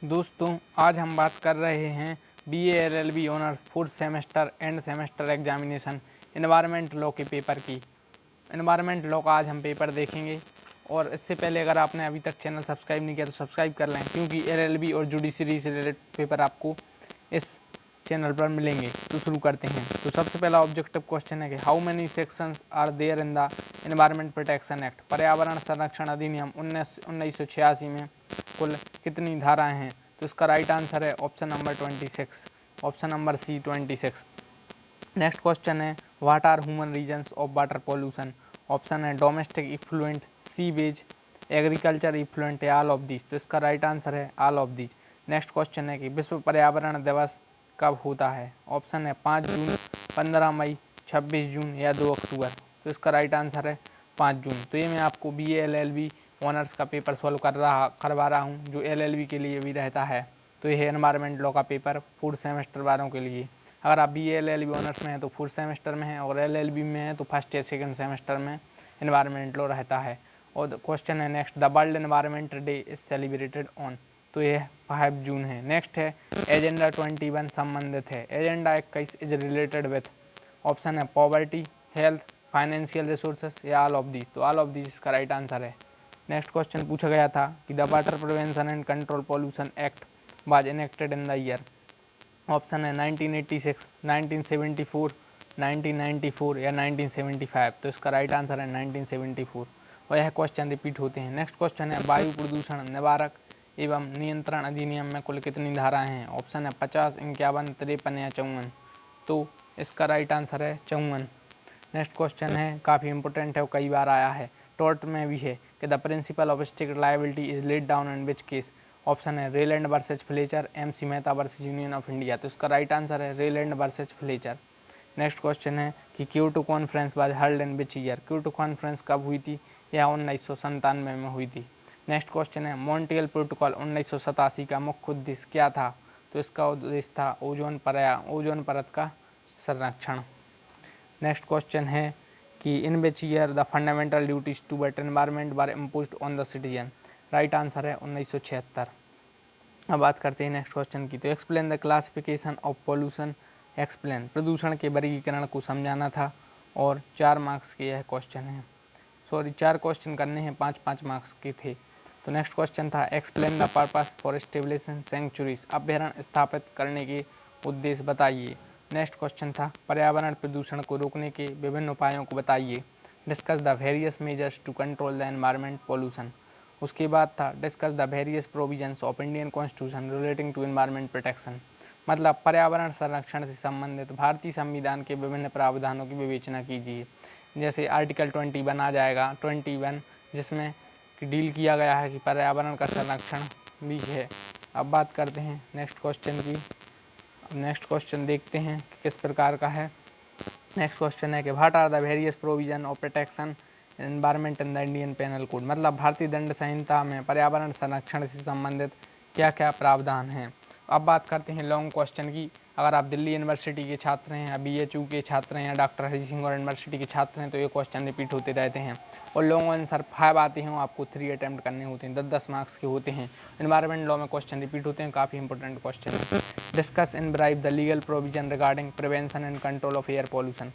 दोस्तों आज हम बात कर रहे हैं BA LLB honours fourth semester end semester examination environment law के पेपर की। एनवायरनमेंट लॉ का आज हम पेपर देखेंगे और इससे पहले अगर आपने अभी तक चैनल सब्सक्राइब नहीं किया तो सब्सक्राइब कर लें, क्योंकि LLB और जुडिशरी से रिलेटेड पेपर आपको इस चैनल पर मिलेंगे। तो शुरू करते हैं। तो सबसे पहला ऑब्जेक्टिव क्वेश्चन है कि how many sections are there in the environment protection act. पर्यावरण संरक्षण अधिनियम 1986 में कुल कितनी धाराएं हैं? तो इसका राइट आंसर है option number 26, option number C 26। Next question है what are human reasons of water pollution. Option है domestic effluent, sewage, agriculture effluent या ऑल ऑफ दीज। तो इसका राइट आंसर है all of these. Next question है कि विश्व पर्यावरण दिवस कब होता है? ऑप्शन है 5 जून, 15 मई, 26 जून या 2 अक्टूबर। तो इसका राइट आंसर है 5 जून। तो ये मैं आपको BA LLB ऑनर्स का पेपर सॉल्व करवा रहा हूँ, जो LLB के लिए भी रहता है। तो यह एनवायरनमेंट लॉ का पेपर फोर्थ सेमेस्टर वालों के लिए। अगर आप BA LLB ऑनर्स में हैं तो फोर्थ सेमेस्टर में है, और LLB में है तो फर्स्ट या सेकंड सेमेस्टर में एनवायरनमेंट लॉ रहता है। और क्वेश्चन है next, the world environment day is celebrated on. तो यह 5 जून है। नेक्स्ट है एजेंडा 21 संबंधित है। Agenda 21 is related with. Option है पॉवर्टी, हेल्थ, फाइनेंशियल रिसोर्सेस या ऑल ऑफ दीज। तो ऑल ऑफ दीज इसका राइट आंसर है। नेक्स्ट क्वेश्चन पूछा गया था कि the water prevention and control pollution act was enacted in the year. Option है 1986, 1974, 1994 या 1975। तो इसका राइट आंसर है 1974। और यह क्वेश्चन रिपीट होते हैं। नेक्स्ट क्वेश्चन है वायु प्रदूषण निवारक एवं नियंत्रण अधिनियम में कुल कितनी धाराएं हैं? ऑप्शन है 50, 51, 53 या 54। तो इसका राइट आंसर है 54। नेक्स्ट क्वेश्चन है काफ़ी इंपॉर्टेंट है और कई बार आया है, टॉर्ट में भी है कि the principle of strict liability is laid down in which case. Option है Rylands versus Fletcher, MC Mehta versus Union of India. तो इसका राइट आंसर है Rylands versus Fletcher. Next question है कि Kyoto conference was held in which year. Kyoto conference कब हुई थी? यह 1997 में हुई थी। नेक्स्ट क्वेश्चन है मॉन्ट्रियल प्रोटोकॉल 1987 का मुख्य उद्देश्य क्या था? तो इसका उद्देश्य था ओजोन परत का संरक्षण। नेक्स्ट क्वेश्चन है कि in which year the fundamental duties to better environment were imposed on the citizen. Right answer है 1976। अब बात करते हैं नेक्स्ट क्वेश्चन की। तो explain the classification of pollution. Explain प्रदूषण के वर्गीकरण को समझाना था, और 4 मार्क्स के यह क्वेश्चन है। 4 क्वेश्चन करने हैं, 5-5 मार्क्स के थे। तो नेक्स्ट क्वेश्चन था explain the purpose for establishing sanctuaries. अभ्यारण्य स्थापित करने के उद्देश्य बताइए। नेक्स्ट क्वेश्चन था पर्यावरण प्रदूषण को रोकने के विभिन्न उपायों को बताइए। Discuss the various measures to control the environment pollution. उसके बाद था discuss the various provisions of Indian constitution relating to environment protection. मतलब पर्यावरण संरक्षण से संबंधित भारतीय संविधान के विभिन्न प्रावधानों की विवेचना कीजिए। जैसे आर्टिकल 21 आ जाएगा, 21 जिसमें डील किया गया है कि पर्यावरण का संरक्षण भी है। अब बात करते हैं नेक्स्ट क्वेश्चन की। नेक्स्ट क्वेश्चन देखते हैं कि किस प्रकार का है। नेक्स्ट क्वेश्चन है कि what are the various provision of protection environment in the Indian penal code. मतलब भारतीय दंड संहिता में पर्यावरण संरक्षण से संबंधित क्या क्या प्रावधान हैं। अब बात करते हैं लॉन्ग क्वेश्चन की। अगर आप दिल्ली यूनिवर्सिटी के छात्र हैं या BHU के छात्र हैं या डॉक्टर हरि सिंह और यूनिवर्सिटी के छात्र हैं तो ये क्वेश्चन रिपीट होते रहते हैं। और लॉन्ग आंसर 5 आते हैं, आपको 3 अटैम्प्ट करने होते हैं, 10-10 मार्क्स के होते हैं। एनवायरमेंट लॉ में क्वेश्चन रिपीट होते हैं, काफ़ी इंपॉर्टेंट क्वेश्चन है। Discuss and bribe the legal provision regarding prevention and control of air pollution.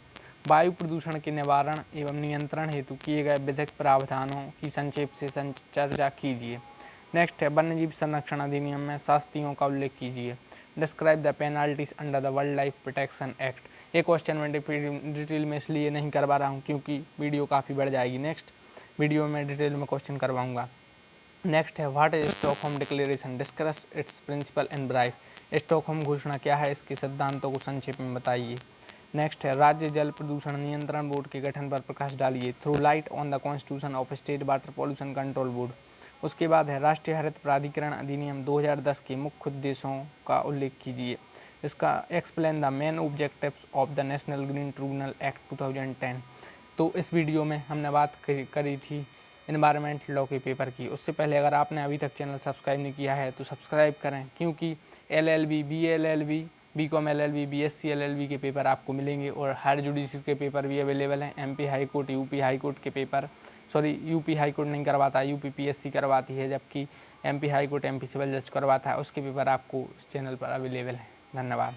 वायु प्रदूषण के निवारण एवं नियंत्रण हेतु किए गए विधिक प्रावधानों की संक्षेप से चर्चा कीजिए। नेक्स्ट है वन्यजीव संरक्षण अधिनियम में शास्तियों का उल्लेख कीजिए। Describe the penalties under the wild life protection act. ये क्वेश्चन मैं डिटेल में इसलिए नहीं करवा रहा हूँ क्योंकि वीडियो काफ़ी बढ़ जाएगी। नेक्स्ट वीडियो में डिटेल में क्वेश्चन करवाऊँगा। नेक्स्ट है what is Stockholm declaration, discuss its principle and brief. स्टॉकहोम घोषणा क्या है, इसके सिद्धांतों को संक्षेप में बताइए। नेक्स्ट है राज्य जल प्रदूषण नियंत्रण बोर्ड के गठन पर प्रकाश डालिए। Throw light on the constitution of state water pollution control board. उसके बाद है राष्ट्रीय हरित प्राधिकरण अधिनियम 2010 के मुख्य उद्देश्यों का उल्लेख कीजिए। इसका explain the main objectives of the national green tribunal act 2010। तो इस वीडियो में हमने बात करी थी एनवायरनमेंट लॉ के पेपर की। उससे पहले अगर आपने अभी तक चैनल सब्सक्राइब नहीं किया है तो सब्सक्राइब करें, क्योंकि LLB, BA LLB, BCom LLB, BSc LLB के पेपर आपको मिलेंगे, और हायर जुडिशरी के पेपर भी अवेलेबल हैं। MP high court, UP high court के पेपर, UP हाई कोर्ट नहीं करवाता, UP PSC करवाती है, जबकि MP high court, MP civil जज करवाता है, उसके पेपर आपको इस चैनल पर अवेलेबल है। धन्यवाद।